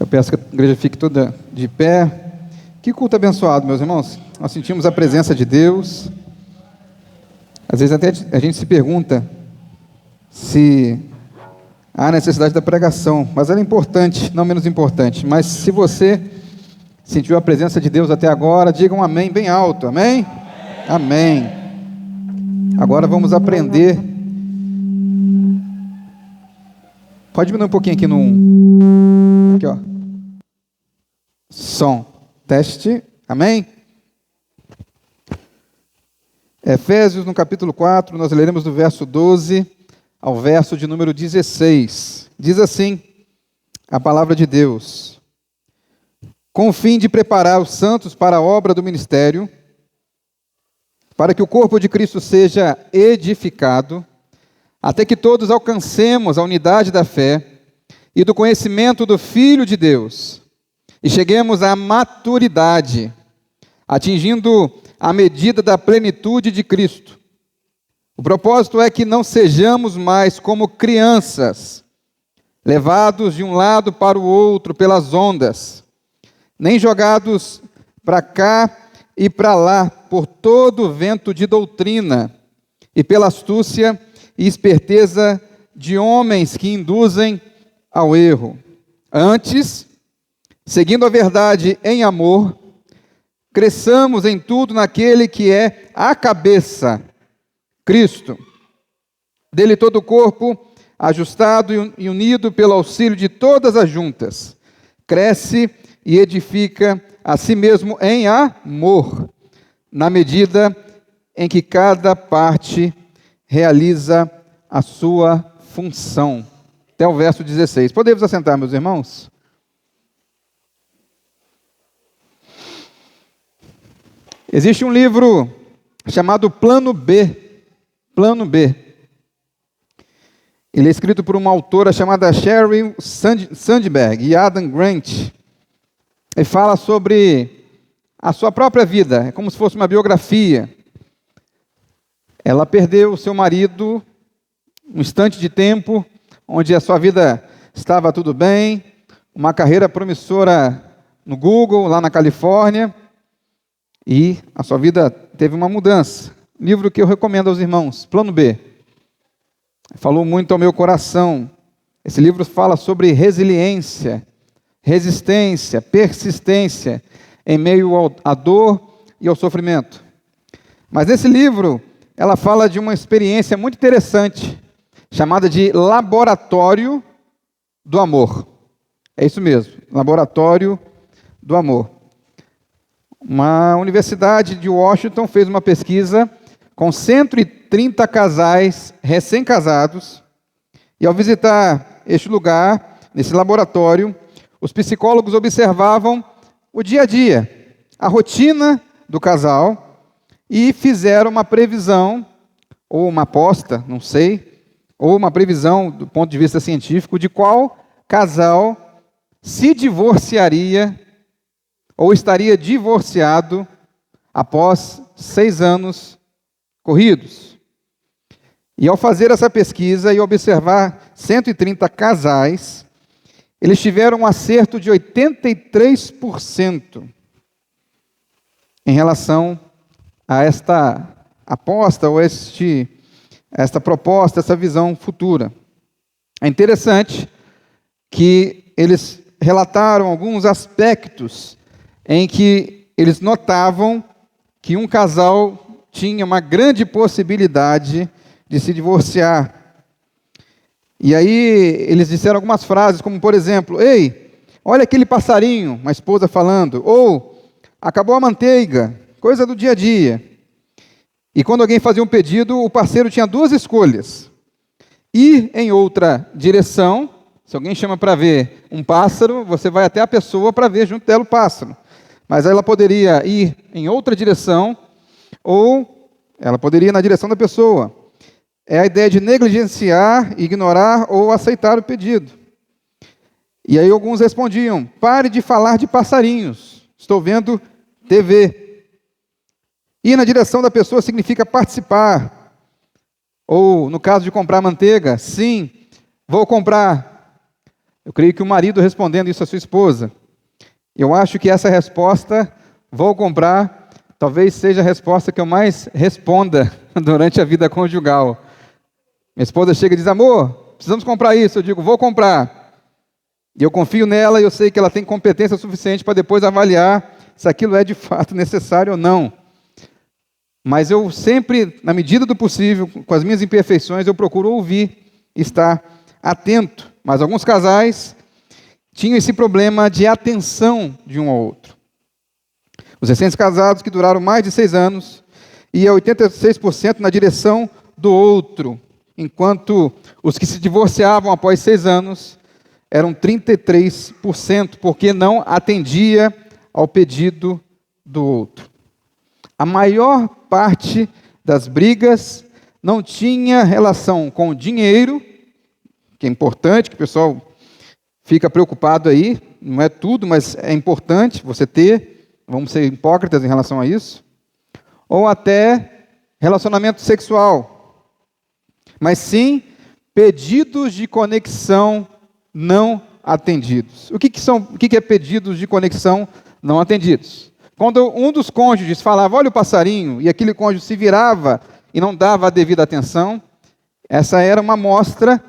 Eu peço que a igreja fique toda de pé. Que culto abençoado, meus irmãos. Nós sentimos a presença de Deus. Às vezes até a gente se pergunta se há necessidade da pregação, mas ela é importante, não menos importante. Mas se você sentiu a presença de Deus até agora, diga um amém bem alto. Amém? Amém. Agora vamos aprender. Pode diminuir um pouquinho aqui no... Aqui, ó. Som. Teste. Amém? Efésios, no capítulo 4, nós leremos do verso 12 ao verso de número 16. Diz assim a palavra de Deus: com o fim de preparar os santos para a obra do ministério, para que o corpo de Cristo seja edificado, até que todos alcancemos a unidade da fé e do conhecimento do Filho de Deus, e cheguemos à maturidade, atingindo a medida da plenitude de Cristo. O propósito é que não sejamos mais como crianças, levados de um lado para o outro pelas ondas, nem jogados para cá e para lá por todo o vento de doutrina e pela astúcia e esperteza de homens que induzem ao erro. Antes, seguindo a verdade em amor, cresçamos em tudo naquele que é a cabeça, Cristo. Dele todo o corpo, ajustado e unido pelo auxílio de todas as juntas, cresce e edifica a si mesmo em amor, na medida em que cada parte realiza a sua função. Até o verso 16. Podemos assentar, meus irmãos? Existe um livro chamado Plano B. Plano B. Ele é escrito por uma autora chamada Sheryl Sandberg e Adam Grant. Ele fala sobre a sua própria vida, é como se fosse uma biografia. Ela perdeu o seu marido um instante de tempo, onde a sua vida estava tudo bem, uma carreira promissora no Google, lá na Califórnia, e a sua vida teve uma mudança. Livro que eu recomendo aos irmãos, Plano B. Falou muito ao meu coração. Esse livro fala sobre resiliência, resistência, persistência em meio à dor e ao sofrimento. Mas nesse livro, ela fala de uma experiência muito interessante, chamada de Laboratório do Amor. É isso mesmo, Laboratório do Amor. Uma universidade de Washington fez uma pesquisa com 130 casais recém-casados, e ao visitar este lugar, nesse laboratório, os psicólogos observavam o dia a dia, a rotina do casal, e fizeram uma previsão, ou uma aposta, não sei, ou uma previsão do ponto de vista científico, de qual casal se divorciaria ou estaria divorciado após 6 anos corridos. E ao fazer essa pesquisa e observar 130 casais, eles tiveram um acerto de 83% em relação a esta aposta ou esta proposta, essa visão futura. É interessante que eles relataram alguns aspectos em que eles notavam que um casal tinha uma grande possibilidade de se divorciar. E aí eles disseram algumas frases, como por exemplo: ei, olha aquele passarinho, uma esposa falando, ou acabou a manteiga, coisa do dia a dia. E quando alguém fazia um pedido, o parceiro tinha 2 escolhas: ir em outra direção. Se alguém chama para ver um pássaro, você vai até a pessoa para ver junto dela o pássaro. Mas ela poderia ir em outra direção, ou ela poderia ir na direção da pessoa. É a ideia de negligenciar, ignorar ou aceitar o pedido. E aí alguns respondiam: pare de falar de passarinhos, estou vendo TV. Ir na direção da pessoa significa participar. Ou, no caso de comprar manteiga, sim, vou comprar. Eu creio que o marido respondendo isso à sua esposa. Eu acho que essa resposta, vou comprar, talvez seja a resposta que eu mais responda durante a vida conjugal. Minha esposa chega e diz, amor, precisamos comprar isso. Eu digo, vou comprar. E eu confio nela e eu sei que ela tem competência suficiente para depois avaliar se aquilo é de fato necessário ou não. Mas eu sempre, na medida do possível, com as minhas imperfeições, eu procuro ouvir e estar atento. Mas alguns casais tinham esse problema de atenção de um ao outro. Os recém-casados que duraram mais de 6 anos iam 86% na direção do outro, enquanto os que se divorciavam após 6 anos eram 33%, porque não atendia ao pedido do outro. A maior parte das brigas não tinha relação com o dinheiro, que é importante, que o pessoal fica preocupado aí, não é tudo, mas é importante você ter, vamos ser hipócritas em relação a isso, ou até relacionamento sexual, mas sim pedidos de conexão não atendidos. O que é pedidos de conexão não atendidos? Quando um dos cônjuges falava, olha o passarinho, e aquele cônjuge se virava e não dava a devida atenção, essa era uma amostra,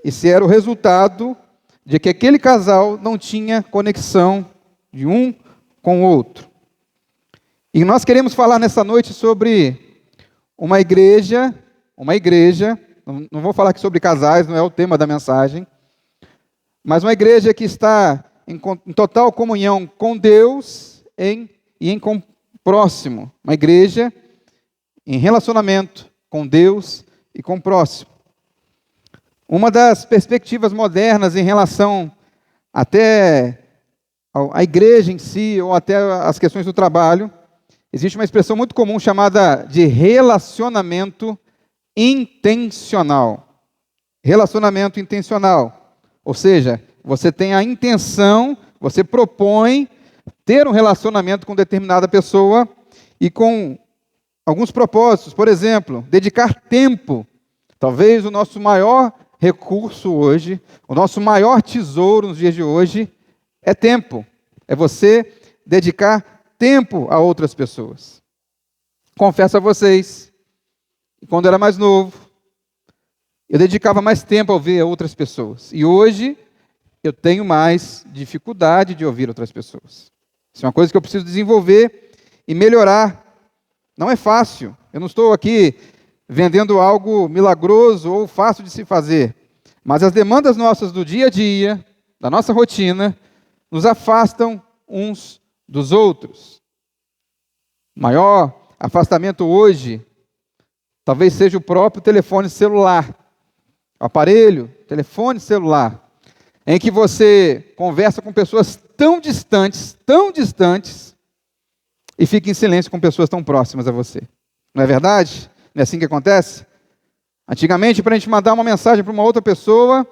esse era o resultado de que aquele casal não tinha conexão de um com o outro. E nós queremos falar nessa noite sobre uma igreja, não vou falar aqui sobre casais, não é o tema da mensagem, mas uma igreja que está em total comunhão com Deus e com o próximo. Uma igreja em relacionamento com Deus e com o próximo. Uma das perspectivas modernas em relação até à igreja em si, ou até as questões do trabalho, existe uma expressão muito comum chamada de relacionamento intencional. Relacionamento intencional. Ou seja, você tem a intenção, você propõe ter um relacionamento com determinada pessoa e com alguns propósitos. Por exemplo, dedicar tempo. Talvez o nosso maior recurso hoje, o nosso maior tesouro nos dias de hoje é tempo. É você dedicar tempo a outras pessoas. Confesso a vocês, quando eu era mais novo, eu dedicava mais tempo a ouvir outras pessoas. E hoje eu tenho mais dificuldade de ouvir outras pessoas. Isso é uma coisa que eu preciso desenvolver e melhorar. Não é fácil. Eu não estou aqui vendendo algo milagroso ou fácil de se fazer. Mas as demandas nossas do dia a dia, da nossa rotina, nos afastam uns dos outros. O maior afastamento hoje talvez seja o próprio telefone celular. O aparelho, telefone celular, em que você conversa com pessoas tão distantes, e fica em silêncio com pessoas tão próximas a você. Não é verdade? Não é assim que acontece? Antigamente, para a gente mandar uma mensagem para uma outra pessoa,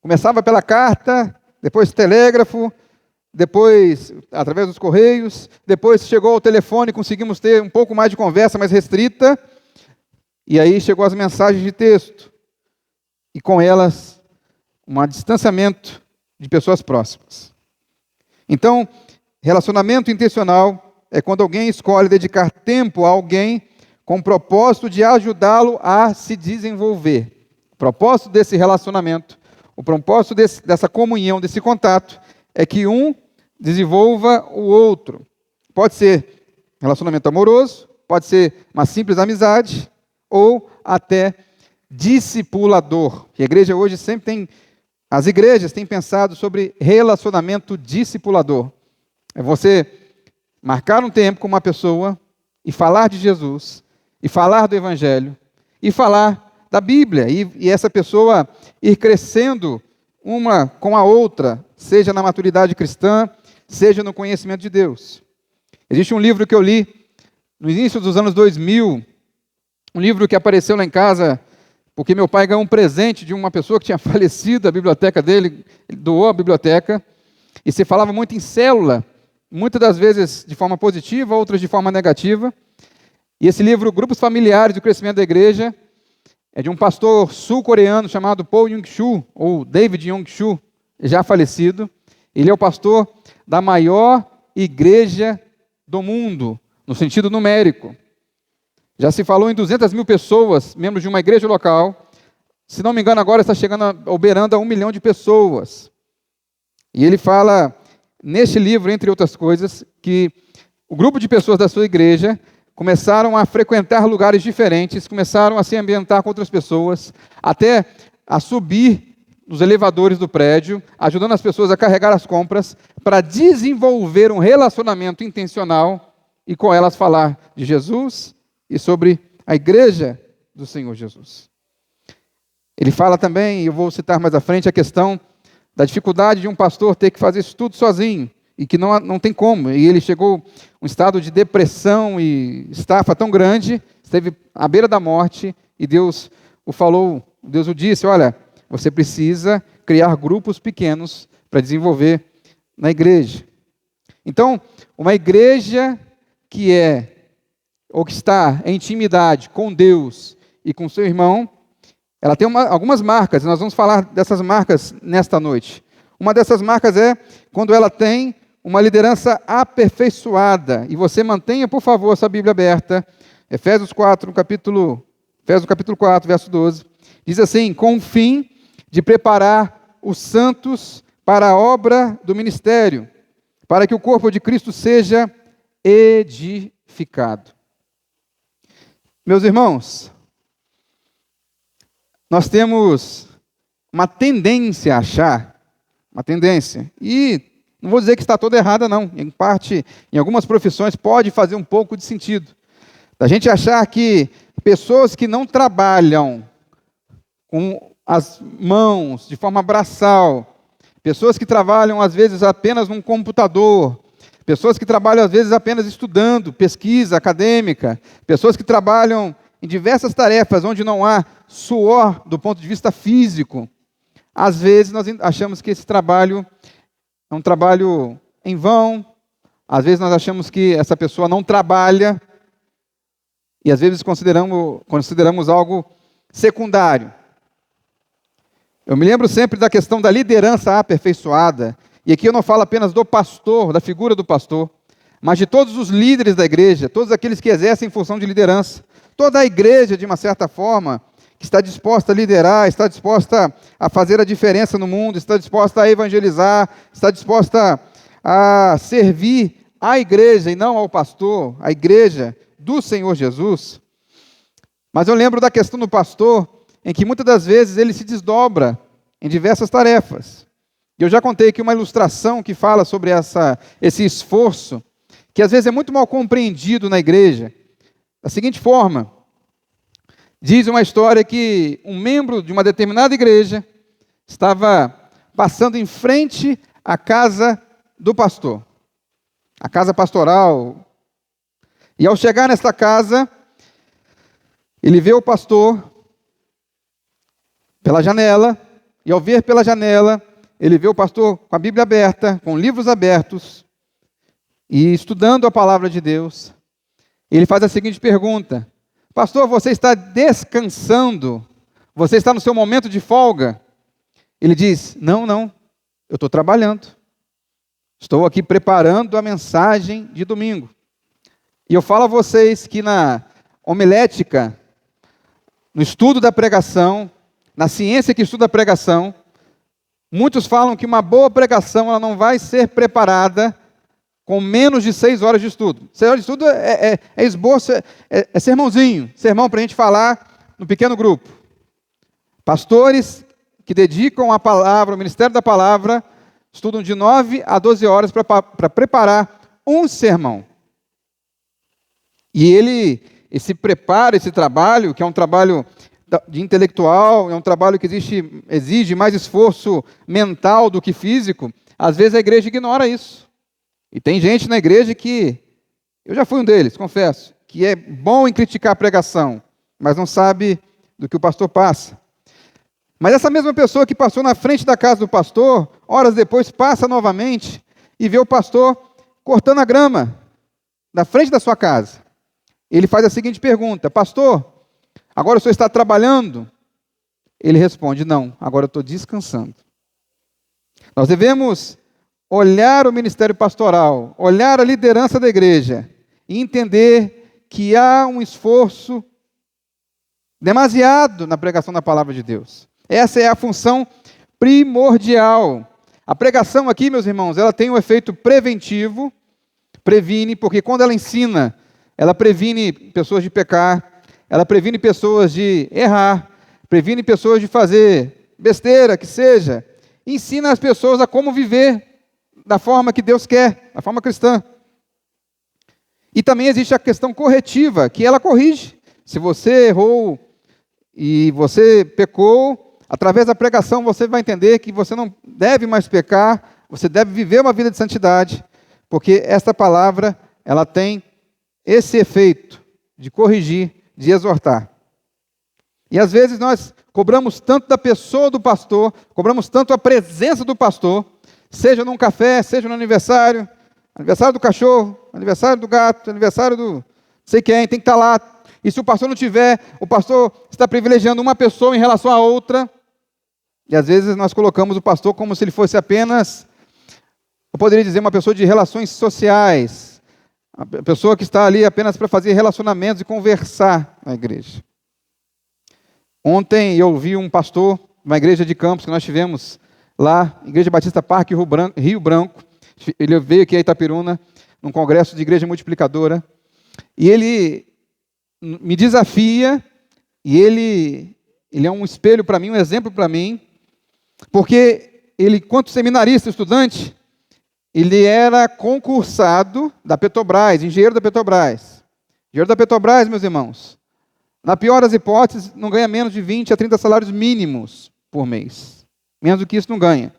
começava pela carta, depois telégrafo, depois através dos correios, depois chegou ao telefone e conseguimos ter um pouco mais de conversa mais restrita, e aí chegou as mensagens de texto, e com elas um distanciamento de pessoas próximas. Então, relacionamento intencional é quando alguém escolhe dedicar tempo a alguém com o propósito de ajudá-lo a se desenvolver. O propósito desse relacionamento, o propósito dessa comunhão, desse contato, é que um desenvolva o outro. Pode ser relacionamento amoroso, pode ser uma simples amizade, ou até discipulador. A igreja hoje sempre tem, as igrejas têm pensado sobre relacionamento discipulador. É você marcar um tempo com uma pessoa e falar de Jesus, e falar do Evangelho, e falar da Bíblia, e essa pessoa ir crescendo uma com a outra, seja na maturidade cristã, seja no conhecimento de Deus. Existe um livro que eu li no início dos anos 2000, um livro que apareceu lá em casa, porque meu pai ganhou um presente de uma pessoa que tinha falecido, a biblioteca dele, ele doou a biblioteca, e se falava muito em célula, muitas das vezes de forma positiva, outras de forma negativa. E esse livro, Grupos Familiares do Crescimento da Igreja, é de um pastor sul-coreano chamado Paul Young-Soo, ou David Young-Soo. já falecido. Ele é o pastor da maior igreja do mundo, no sentido numérico. Já se falou em 200 mil pessoas, membros de uma igreja local. Se não me engano, agora está chegando, beirando a 1 milhão de pessoas. E ele fala, neste livro, entre outras coisas, que o grupo de pessoas da sua igreja começaram a frequentar lugares diferentes, começaram a se ambientar com outras pessoas, até a subir nos elevadores do prédio, ajudando as pessoas a carregar as compras, para desenvolver um relacionamento intencional e com elas falar de Jesus e sobre a igreja do Senhor Jesus. Ele fala também, eu vou citar mais à frente, a questão da dificuldade de um pastor ter que fazer isso tudo sozinho, e que não tem como. E ele chegou a um estado de depressão e estafa tão grande, esteve à beira da morte, e Deus o disse, olha, você precisa criar grupos pequenos para desenvolver na igreja. Então, uma igreja que ou que está em intimidade com Deus e com seu irmão, ela tem algumas marcas, nós vamos falar dessas marcas nesta noite. Uma dessas marcas é quando ela tem uma liderança aperfeiçoada. E você mantenha, por favor, sua Bíblia aberta. Efésios 4, capítulo 4, verso 12. Diz assim, com o fim de preparar os santos para a obra do ministério, para que o corpo de Cristo seja edificado. Meus irmãos, nós temos uma tendência a achar, e não vou dizer que está toda errada, não. Em parte, em algumas profissões, pode fazer um pouco de sentido. Da gente achar que pessoas que não trabalham com as mãos, de forma braçal, pessoas que trabalham, às vezes, apenas num computador, pessoas que trabalham, às vezes, apenas estudando, pesquisa acadêmica, pessoas que trabalham em diversas tarefas onde não há suor do ponto de vista físico, às vezes nós achamos que esse trabalho é um trabalho em vão, às vezes nós achamos que essa pessoa não trabalha, e às vezes consideramos algo secundário. Eu me lembro sempre da questão da liderança aperfeiçoada, e aqui eu não falo apenas do pastor, da figura do pastor, mas de todos os líderes da igreja, todos aqueles que exercem função de liderança. Toda a igreja, de uma certa forma, que está disposta a liderar, está disposta a fazer a diferença no mundo, está disposta a evangelizar, está disposta a servir à igreja e não ao pastor, a igreja do Senhor Jesus. Mas eu lembro da questão do pastor, em que muitas das vezes ele se desdobra em diversas tarefas. E eu já contei aqui uma ilustração que fala sobre esse esforço, que às vezes é muito mal compreendido na igreja. Da seguinte forma, diz uma história que um membro de uma determinada igreja estava passando em frente à casa do pastor, a casa pastoral. E ao chegar nesta casa, ele vê o pastor pela janela, e ao ver pela janela, ele vê o pastor com a Bíblia aberta, com livros abertos, e estudando a palavra de Deus. Ele faz a seguinte pergunta: pastor, você está descansando? Você está no seu momento de folga? Ele diz: não, eu estou trabalhando. Estou aqui preparando a mensagem de domingo. E eu falo a vocês que na homilética, no estudo da pregação, na ciência que estuda a pregação, muitos falam que uma boa pregação ela não vai ser preparada com menos de 6 horas de estudo. 6 horas de estudo é esboço, é sermãozinho, sermão para a gente falar no pequeno grupo. Pastores que dedicam a palavra, o ministério da palavra, estudam de 9 a 12 horas para preparar um sermão. E esse preparo, esse trabalho, que é um trabalho de intelectual, é um trabalho que exige mais esforço mental do que físico, às vezes a igreja ignora isso. E tem gente na igreja que, eu já fui um deles, confesso, que é bom em criticar a pregação, mas não sabe do que o pastor passa. Mas essa mesma pessoa que passou na frente da casa do pastor, horas depois passa novamente e vê o pastor cortando a grama na frente da sua casa. Ele faz a seguinte pergunta: pastor, agora o senhor está trabalhando? Ele responde: não, agora eu estou descansando. Nós devemos olhar o ministério pastoral, olhar a liderança da igreja e entender que há um esforço demasiado na pregação da palavra de Deus. Essa é a função primordial. A pregação aqui, meus irmãos, ela tem um efeito preventivo, previne, porque quando ela ensina, ela previne pessoas de pecar, ela previne pessoas de errar, previne pessoas de fazer besteira, que seja, e ensina as pessoas a como viver da forma que Deus quer, da forma cristã. E também existe a questão corretiva, que ela corrige. Se você errou e você pecou, através da pregação você vai entender que você não deve mais pecar, você deve viver uma vida de santidade, porque esta palavra, ela tem esse efeito de corrigir, de exortar. E às vezes nós cobramos tanto da pessoa do pastor, cobramos tanto a presença do pastor, seja num café, seja no aniversário, aniversário do cachorro, aniversário do gato, aniversário do sei quem, tem que estar lá. E se o pastor não tiver, o pastor está privilegiando uma pessoa em relação à outra. E às vezes nós colocamos o pastor como se ele fosse apenas, eu poderia dizer, uma pessoa de relações sociais, a pessoa que está ali apenas para fazer relacionamentos e conversar na igreja. Ontem eu ouvi um pastor, uma igreja de Campos que nós tivemos lá, Igreja Batista Parque Rio Branco, ele veio aqui a Itapiruna, num congresso de igreja multiplicadora, e ele me desafia, e ele é um espelho para mim, um exemplo para mim, porque ele, enquanto seminarista, estudante, ele era concursado da Petrobras, engenheiro da Petrobras. Engenheiro da Petrobras, meus irmãos, na pior das hipóteses, não ganha menos de 20 a 30 salários mínimos por mês. Menos do que isso não ganha.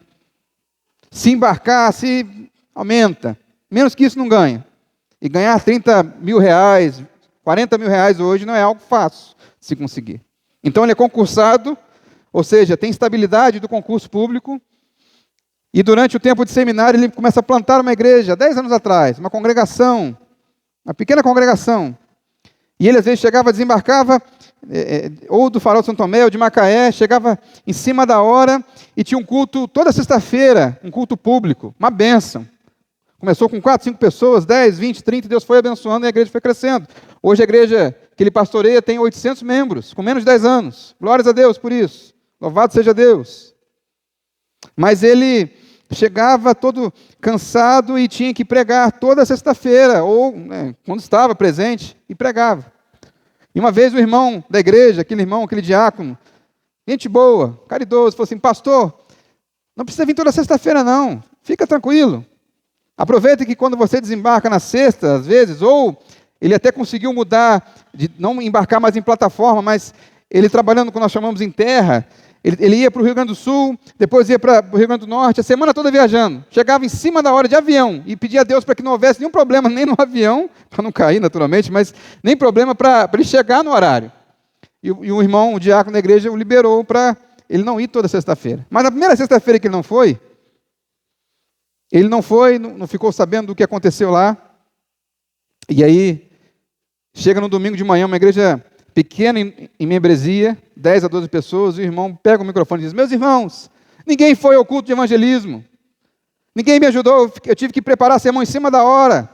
Se embarcar, se aumenta. Menos que isso não ganha. E ganhar 30 mil reais, 40 mil reais hoje não é algo fácil se conseguir. Então ele é concursado, ou seja, tem estabilidade do concurso público, e durante o tempo de seminário ele começa a plantar uma igreja, 10 anos atrás, uma congregação, uma pequena congregação. E ele às vezes chegava, desembarcava, ou do Farol de São Tomé, ou de Macaé, chegava em cima da hora e tinha um culto toda sexta-feira, um culto público, uma bênção. Começou com 4, 5 pessoas, 10, 20, 30, Deus foi abençoando e a igreja foi crescendo. Hoje a igreja que ele pastoreia tem 800 membros, com menos de 10 anos. Glórias a Deus por isso. Louvado seja Deus. Mas ele chegava todo cansado e tinha que pregar toda sexta-feira, ou quando estava presente, e pregava. E uma vez o irmão da igreja, aquele diácono, gente boa, caridoso, falou assim: pastor, não precisa vir toda sexta-feira não, fica tranquilo. Aproveita que quando você desembarca na sexta, às vezes, ou ele até conseguiu mudar, de não embarcar mais em plataforma, mas ele trabalhando, como nós chamamos, em terra, ele ia para o Rio Grande do Sul, depois ia para o Rio Grande do Norte, a semana toda viajando. Chegava em cima da hora de avião e pedia a Deus para que não houvesse nenhum problema, nem no avião, para não cair naturalmente, mas nem problema para ele chegar no horário. E o irmão, o diácono da igreja, o liberou para ele não ir toda sexta-feira. Mas na primeira sexta-feira que ele não foi, não ficou sabendo do que aconteceu lá. E aí, chega no domingo de manhã, uma igreja pequena em membresia, 10 a 12 pessoas, e o irmão pega o microfone e diz: meus irmãos, ninguém foi ao culto de evangelismo, ninguém me ajudou, eu tive que preparar a sermão em cima da hora,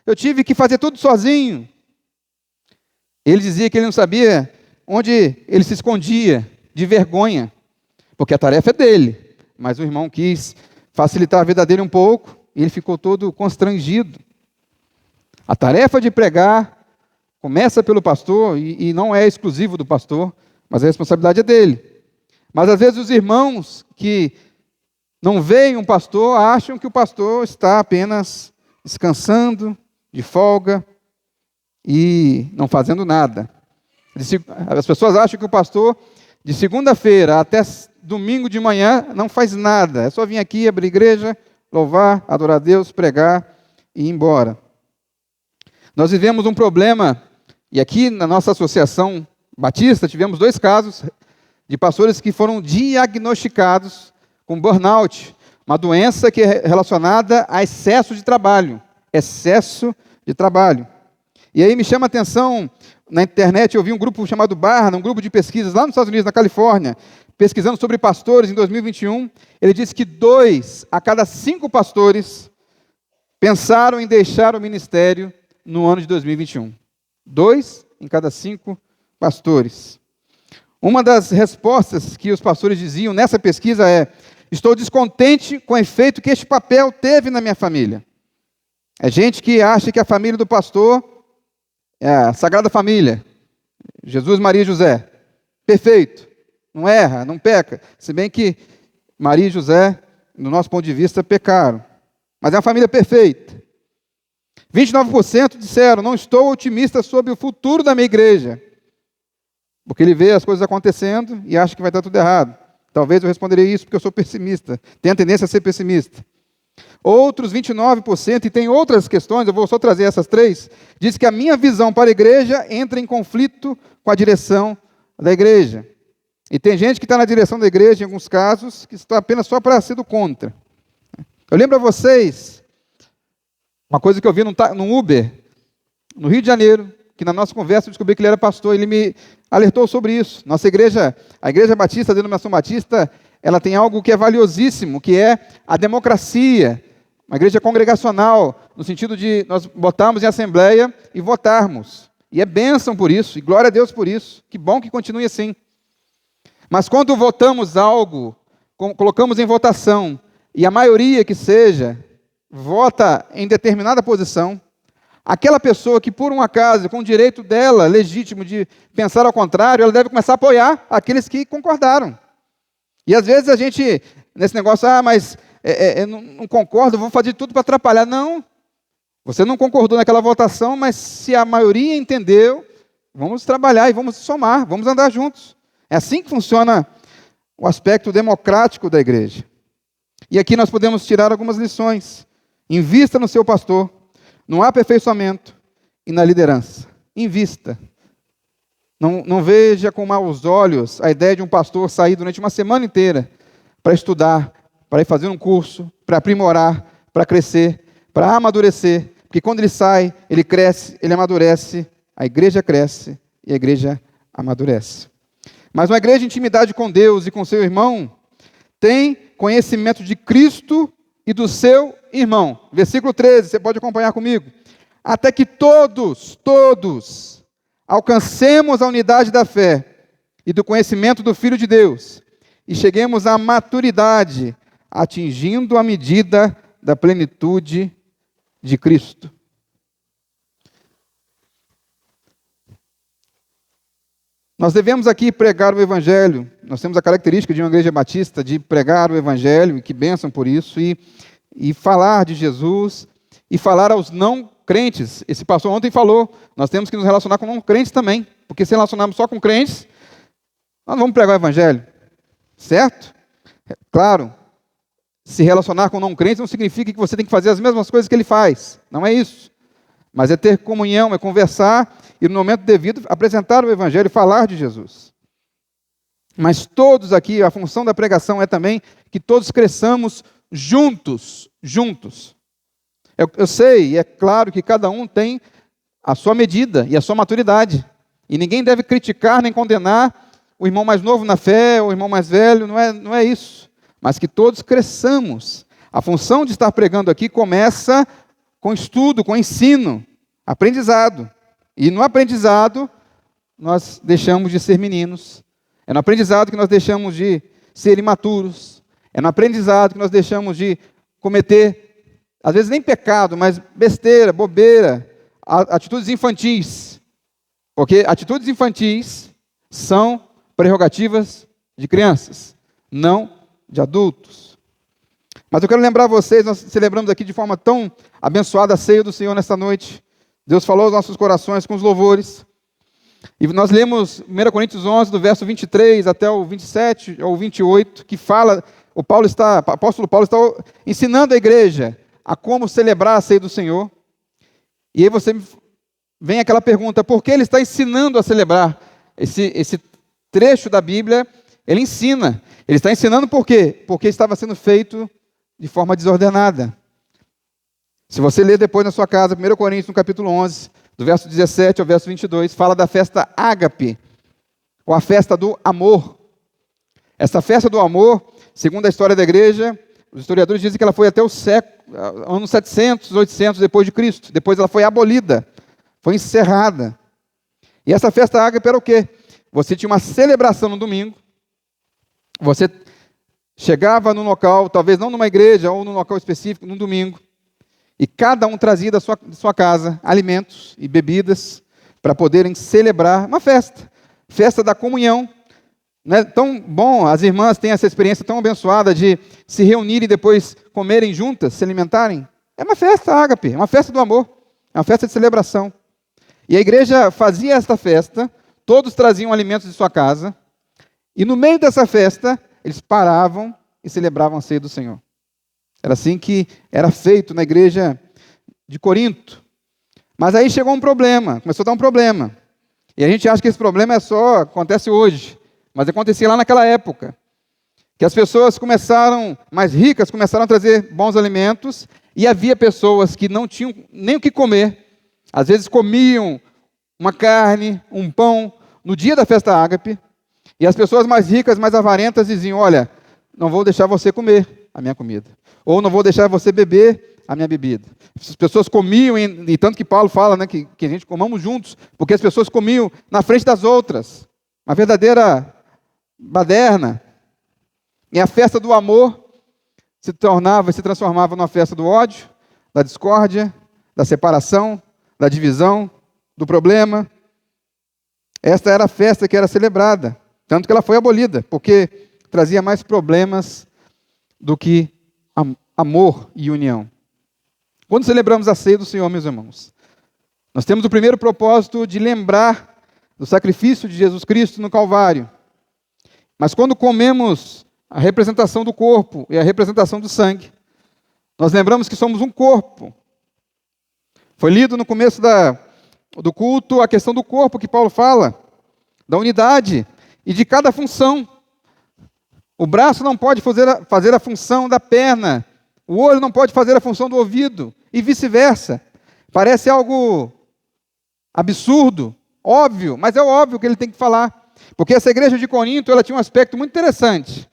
eu tive que fazer tudo sozinho. Ele dizia que ele não sabia onde ele se escondia, de vergonha, porque a tarefa é dele, mas o irmão quis facilitar a vida dele um pouco, e ele ficou todo constrangido. A tarefa de pregar começa pelo pastor, e não é exclusivo do pastor, mas a responsabilidade é dele. Mas às vezes os irmãos que não veem um pastor acham que o pastor está apenas descansando, de folga, e não fazendo nada. As pessoas acham que o pastor, de segunda-feira até domingo de manhã, não faz nada. É só vir aqui, abrir igreja, louvar, adorar a Deus, pregar e ir embora. Nós vivemos um problema, e aqui na nossa associação batista, tivemos 2 casos de pastores que foram diagnosticados com burnout, uma doença que é relacionada a excesso de trabalho. Excesso de trabalho. E aí me chama a atenção, na internet eu vi um grupo chamado Barna, um grupo de pesquisas lá nos Estados Unidos, na Califórnia, pesquisando sobre pastores em 2021, ele disse que 2 a cada 5 pastores pensaram em deixar o ministério no ano de 2021. 2 em cada 5 pastores. Uma das respostas que os pastores diziam nessa pesquisa é: estou descontente com o efeito que este papel teve na minha família. É gente que acha que a família do pastor é a Sagrada Família. Jesus, Maria e José. Perfeito. Não erra, não peca. Se bem que Maria e José, no nosso ponto de vista, pecaram. Mas é uma família perfeita. 29% disseram: não estou otimista sobre o futuro da minha igreja. Porque ele vê as coisas acontecendo e acha que vai dar tudo errado. Talvez eu responderia isso porque eu sou pessimista. Tenho a tendência a ser pessimista. Outros 29%, e tem outras questões, eu vou só trazer essas 3, diz que a minha visão para a igreja entra em conflito com a direção da igreja. E tem gente que está na direção da igreja, em alguns casos, que está apenas só para ser do contra. Eu lembro a vocês, uma coisa que eu vi num Uber, no Rio de Janeiro, que na nossa conversa eu descobri que ele era pastor, ele me alertou sobre isso. Nossa igreja, a Igreja Batista, a denominação Batista, ela tem algo que é valiosíssimo, que é a democracia, uma igreja congregacional, no sentido de nós botarmos em assembleia e votarmos. E é bênção por isso, e glória a Deus por isso. Que bom que continue assim. Mas quando votamos algo, colocamos em votação, e a maioria que seja, vota em determinada posição, aquela pessoa que por um acaso, com o direito dela, legítimo de pensar ao contrário, ela deve começar a apoiar aqueles que concordaram. E às vezes a gente, nesse negócio, mas eu não concordo, vou fazer tudo para atrapalhar. Não, você não concordou naquela votação, mas se a maioria entendeu, vamos trabalhar e vamos somar, vamos andar juntos. É assim que funciona o aspecto democrático da igreja. E aqui nós podemos tirar algumas lições. Invista no seu pastor, no aperfeiçoamento e na liderança. Invista. Não veja com maus olhos a ideia de um pastor sair durante uma semana inteira para estudar, para ir fazer um curso, para aprimorar, para crescer, para amadurecer. Porque quando ele sai, ele cresce, ele amadurece, a igreja cresce e a igreja amadurece. Mas uma igreja de intimidade com Deus e com seu irmão tem conhecimento de Cristo e do seu irmão. Versículo 13, você pode acompanhar comigo. Até que todos alcancemos a unidade da fé e do conhecimento do Filho de Deus e cheguemos à maturidade, atingindo a medida da plenitude de Cristo. Nós devemos aqui pregar o Evangelho. Nós temos a característica de uma igreja batista de pregar o Evangelho, e que bênção por isso, e falar de Jesus, e falar aos não crentes. Esse pastor ontem falou, nós temos que nos relacionar com não crentes também, porque se relacionarmos só com crentes, nós não vamos pregar o Evangelho, certo? Claro, se relacionar com não crentes não significa que você tem que fazer as mesmas coisas que ele faz, não é isso. Mas é ter comunhão, é conversar e no momento devido apresentar o Evangelho e falar de Jesus. Mas todos aqui, a função da pregação é também que todos cresçamos juntos. Eu sei, e é claro que cada um tem a sua medida e a sua maturidade. E ninguém deve criticar nem condenar o irmão mais novo na fé, o irmão mais velho, não é isso. Mas que todos cresçamos. A função de estar pregando aqui começa com estudo, com ensino, aprendizado. E no aprendizado, nós deixamos de ser meninos. É no aprendizado que nós deixamos de ser imaturos. É no aprendizado que nós deixamos de cometer, às vezes nem pecado, mas besteira, bobeira, atitudes infantis. Porque atitudes infantis são prerrogativas de crianças, não de adultos. Mas eu quero lembrar vocês, nós celebramos aqui de forma tão abençoada a ceia do Senhor nesta noite. Deus falou aos nossos corações com os louvores. E nós lemos 1 Coríntios 11, do verso 23 até o 27 ou 28, que fala, o apóstolo Paulo está ensinando a igreja a como celebrar a ceia do Senhor. E aí vem aquela pergunta, por que ele está ensinando a celebrar? Esse trecho da Bíblia, ele ensina. Ele está ensinando por quê? Porque estava sendo feito de forma desordenada. Se você ler depois na sua casa, 1 Coríntios, no capítulo 11, do verso 17 ao verso 22, fala da festa ágape, ou a festa do amor. Essa festa do amor, segundo a história da igreja, os historiadores dizem que ela foi até o anos 700, 800 depois de Cristo. Depois ela foi abolida, foi encerrada. E essa festa ágape era o quê? Você tinha uma celebração no domingo, você chegava no local, talvez não numa igreja ou num local específico, num domingo, e cada um trazia da sua casa alimentos e bebidas para poderem celebrar uma festa. Festa da comunhão. Não é tão bom, as irmãs têm essa experiência tão abençoada de se reunirem e depois comerem juntas, se alimentarem. É uma festa ágape, é uma festa do amor, é uma festa de celebração. E a igreja fazia esta festa, todos traziam alimentos de sua casa, e no meio dessa festa, eles paravam e celebravam a ceia do Senhor. Era assim que era feito na igreja de Corinto. Mas aí chegou um problema, começou a dar um problema. E a gente acha que esse problema acontece hoje, mas acontecia lá naquela época. Que as pessoas mais ricas, começaram a trazer bons alimentos, e havia pessoas que não tinham nem o que comer. Às vezes comiam uma carne, um pão, no dia da festa ágape, e as pessoas mais ricas, mais avarentas, diziam: olha, não vou deixar você comer a minha comida, ou não vou deixar você beber a minha bebida. As pessoas comiam, e tanto que Paulo fala, né, que a gente comamos juntos, porque as pessoas comiam na frente das outras, uma verdadeira baderna. E a festa do amor se transformava numa festa do ódio, da discórdia, da separação, da divisão, do problema. Esta era a festa que era celebrada, tanto que ela foi abolida, porque trazia mais problemas do que amor e união. Quando celebramos a ceia do Senhor, meus irmãos, nós temos o primeiro propósito de lembrar do sacrifício de Jesus Cristo no Calvário. Mas quando comemos a representação do corpo e a representação do sangue, nós lembramos que somos um corpo. Foi lido no começo do culto a questão do corpo, que Paulo fala, da unidade e de cada função. O braço não pode fazer a função da perna, o olho não pode fazer a função do ouvido, e vice-versa. Parece algo absurdo, óbvio, mas é óbvio que ele tem que falar. Porque essa igreja de Corinto, ela tinha um aspecto muito interessante.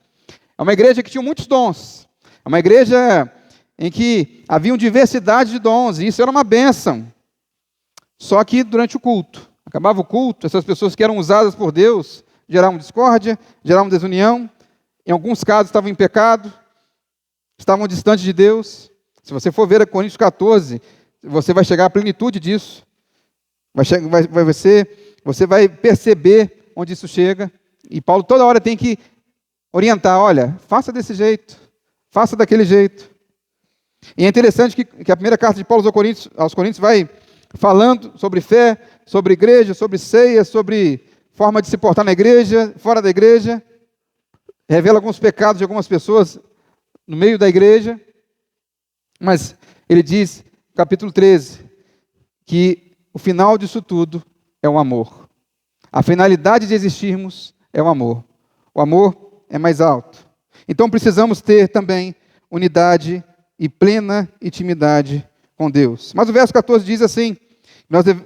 É uma igreja que tinha muitos dons. É uma igreja em que havia diversidade de dons, e isso era uma bênção. Só que durante o culto, acabava o culto, essas pessoas que eram usadas por Deus geravam discórdia, geravam desunião, em alguns casos estavam em pecado, estavam distantes de Deus. Se você for ver a Coríntios 14, você vai chegar à plenitude disso. Você vai perceber onde isso chega. E Paulo toda hora tem que orientar: olha, faça desse jeito, faça daquele jeito. E é interessante que a primeira carta de Paulo aos Coríntios vai falando sobre fé, sobre igreja, sobre ceia, sobre forma de se portar na igreja, fora da igreja. Revela alguns pecados de algumas pessoas no meio da igreja. Mas ele diz, capítulo 13, que o final disso tudo é o amor. A finalidade de existirmos é o amor. O amor é mais alto. Então precisamos ter também unidade e plena intimidade com Deus. Mas o verso 14 diz assim: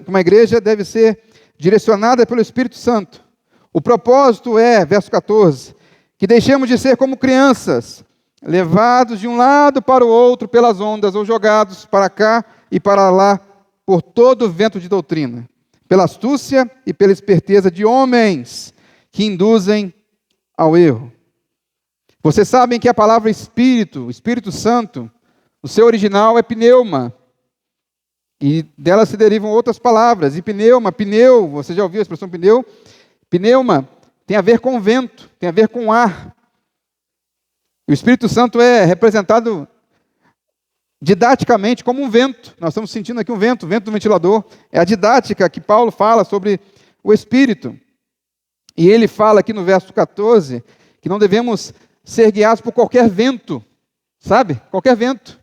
uma igreja deve ser direcionada pelo Espírito Santo. O propósito é, verso 14, que deixemos de ser como crianças, levados de um lado para o outro pelas ondas, ou jogados para cá e para lá por todo o vento de doutrina, pela astúcia e pela esperteza de homens que induzem ao erro. Vocês sabem que a palavra Espírito Santo, o seu original é pneuma, e dela se derivam outras palavras. E pneu, você já ouviu a expressão pneu? Pneuma tem a ver com vento, tem a ver com ar. O Espírito Santo é representado didaticamente como um vento. Nós estamos sentindo aqui um vento do ventilador. É a didática que Paulo fala sobre o Espírito. E ele fala aqui no verso 14 que não devemos ser guiados por qualquer vento, sabe? Qualquer vento.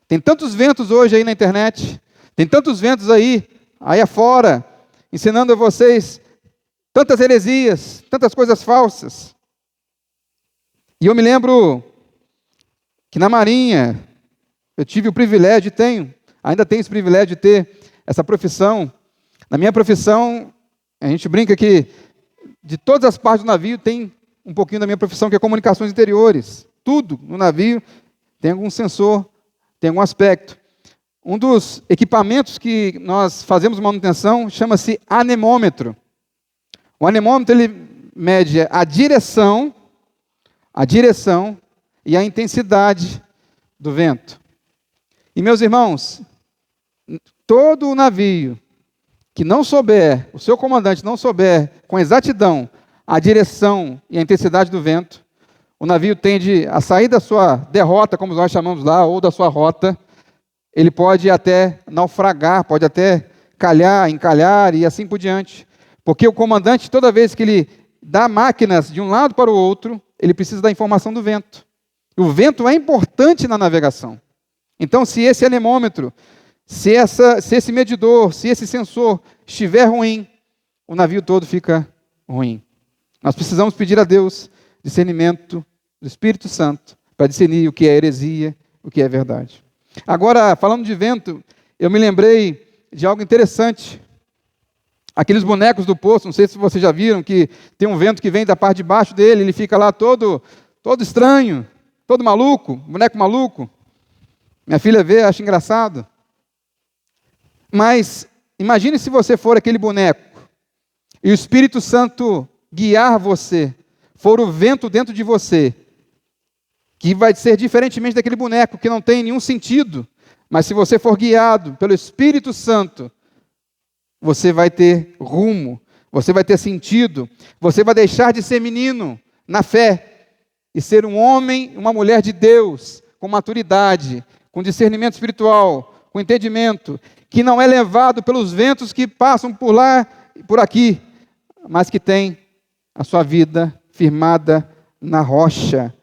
Tem tantos ventos hoje aí na internet, tem tantos ventos aí afora, ensinando a vocês tantas heresias, tantas coisas falsas. E eu me lembro que na Marinha, eu tive o privilégio, ainda tenho esse privilégio de ter essa profissão. Na minha profissão, a gente brinca que de todas as partes do navio tem um pouquinho da minha profissão, que é comunicações interiores. Tudo no navio tem algum sensor, tem algum aspecto. Um dos equipamentos que nós fazemos manutenção chama-se anemômetro. O anemômetro ele mede a direção e a intensidade do vento. E meus irmãos, todo o navio que não souber, o seu comandante não souber com exatidão a direção e a intensidade do vento, o navio tende a sair da sua derrota, como nós chamamos lá, ou da sua rota. Ele pode até naufragar, pode até calhar, encalhar e assim por diante. Porque o comandante, toda vez que ele dá máquinas de um lado para o outro, ele precisa da informação do vento. O vento é importante na navegação. Então, se esse anemômetro, se esse medidor, se esse sensor estiver ruim, o navio todo fica ruim. Nós precisamos pedir a Deus discernimento do Espírito Santo para discernir o que é heresia, o que é verdade. Agora, falando de vento, eu me lembrei de algo interessante. Aqueles bonecos do poço, não sei se vocês já viram, que tem um vento que vem da parte de baixo dele, ele fica lá todo estranho, todo maluco, boneco maluco. Minha filha vê, acha engraçado. Mas imagine se você for aquele boneco e o Espírito Santo guiar você, for o vento dentro de você, que vai ser diferentemente daquele boneco que não tem nenhum sentido, mas se você for guiado pelo Espírito Santo, você vai ter rumo, você vai ter sentido, você vai deixar de ser menino na fé e ser um homem, uma mulher de Deus, com maturidade, com discernimento espiritual, com entendimento, que não é levado pelos ventos que passam por lá e por aqui, mas que tem a sua vida firmada na rocha,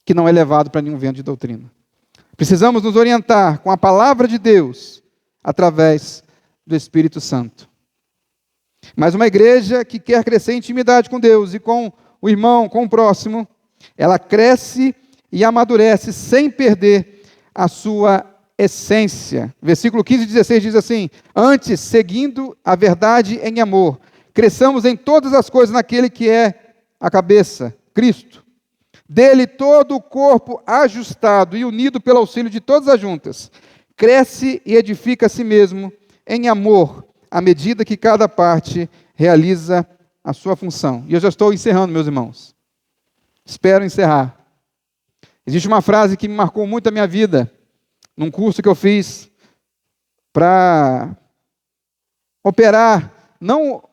que não é levado para nenhum vento de doutrina. Precisamos nos orientar com a palavra de Deus, através do Espírito Santo. Mas uma igreja que quer crescer em intimidade com Deus e com o irmão, com o próximo, ela cresce e amadurece sem perder a sua essência. Versículo 15 e 16 diz assim: antes, seguindo a verdade em amor, cresçamos em todas as coisas naquele que é a cabeça, Cristo. Dele todo o corpo ajustado e unido pelo auxílio de todas as juntas, cresce e edifica a si mesmo em amor, à medida que cada parte realiza a sua função. E eu já estou encerrando, meus irmãos. Espero encerrar. Existe uma frase que me marcou muito a minha vida, num curso que eu fiz para operar, não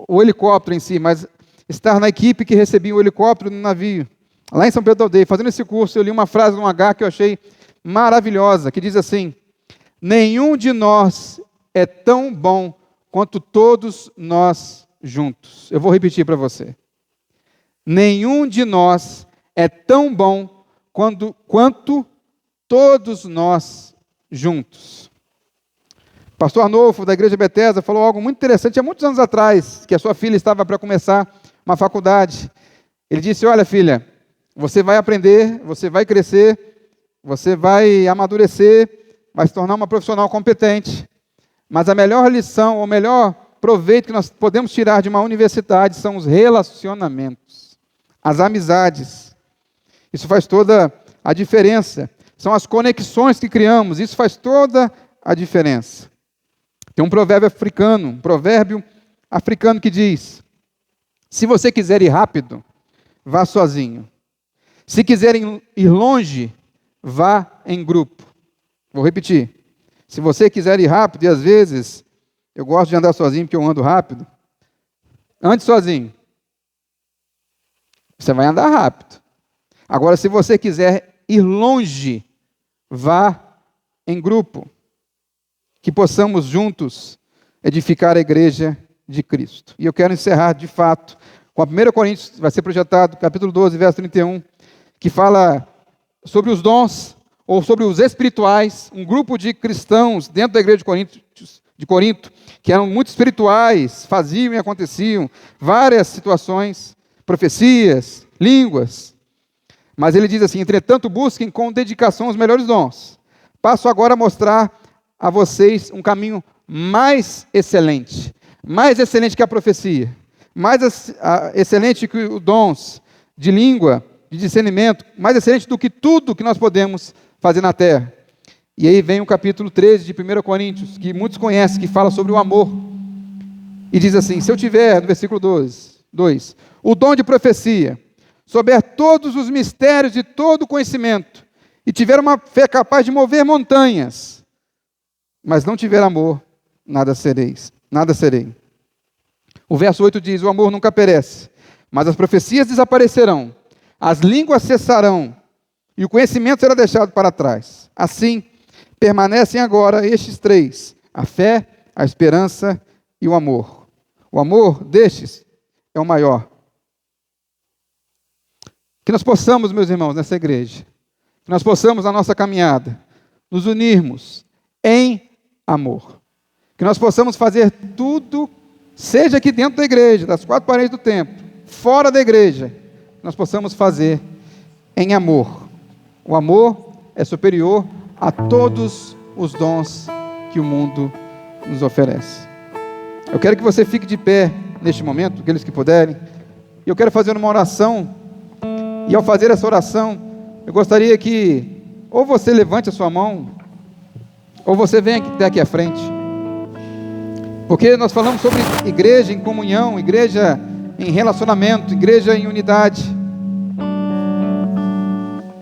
o helicóptero em si, mas estar na equipe que recebia o helicóptero no navio. Lá em São Pedro da Aldeia, fazendo esse curso, eu li uma frase de um H que eu achei maravilhosa, que diz assim: nenhum de nós é tão bom quanto todos nós juntos. Eu vou repetir para você. Nenhum de nós é tão bom quanto todos nós juntos. O pastor Arnolfo, da Igreja Bethesda, falou algo muito interessante há muitos anos atrás, que a sua filha estava para começar uma faculdade. Ele disse: olha, filha, você vai aprender, você vai crescer, você vai amadurecer, vai se tornar uma profissional competente, mas a melhor lição, o melhor proveito que nós podemos tirar de uma universidade são os relacionamentos, as amizades. Isso faz toda a diferença. São as conexões que criamos, isso faz toda a diferença. Tem um provérbio africano que diz: se você quiser ir rápido, vá sozinho. Se quiser ir longe, vá em grupo. Vou repetir. Se você quiser ir rápido, e às vezes eu gosto de andar sozinho porque eu ando rápido, ande sozinho. Você vai andar rápido. Agora, se você quiser ir longe, vá em grupo. Que possamos juntos edificar a igreja de Cristo. E eu quero encerrar, de fato, com a 1 Coríntios, vai ser projetado, capítulo 12, verso 31, que fala sobre os dons, ou sobre os espirituais, um grupo de cristãos dentro da igreja de Corinto, que eram muito espirituais, faziam e aconteciam várias situações, profecias, línguas. Mas ele diz assim: entretanto, busquem com dedicação os melhores dons. Passo agora a mostrar a vocês um caminho mais excelente que a profecia. mais excelente que os dons de língua, de discernimento, mais excelente do que tudo que nós podemos fazer na terra. E aí vem o capítulo 13 de 1 Coríntios, que muitos conhecem, que fala sobre o amor. E diz assim, se eu tiver, no versículo 2, o dom de profecia, souber todos os mistérios de todo conhecimento, e tiver uma fé capaz de mover montanhas, mas não tiver amor, nada serei. O verso 8 diz, o amor nunca perece, mas as profecias desaparecerão, as línguas cessarão, e o conhecimento será deixado para trás. Assim, permanecem agora estes três, a fé, a esperança e o amor. O amor destes é o maior. Que nós possamos, meus irmãos, nessa igreja, que nós possamos, na nossa caminhada, nos unirmos em amor. Que nós possamos fazer tudo, seja aqui dentro da igreja, das quatro paredes do templo, fora da igreja, nós possamos fazer em amor. O amor é superior a todos os dons que o mundo nos oferece. Eu quero que você fique de pé neste momento, aqueles que puderem, e eu quero fazer uma oração, e ao fazer essa oração, eu gostaria que ou você levante a sua mão, ou você venha até aqui à frente, porque nós falamos sobre igreja em comunhão, igreja em relacionamento, igreja em unidade.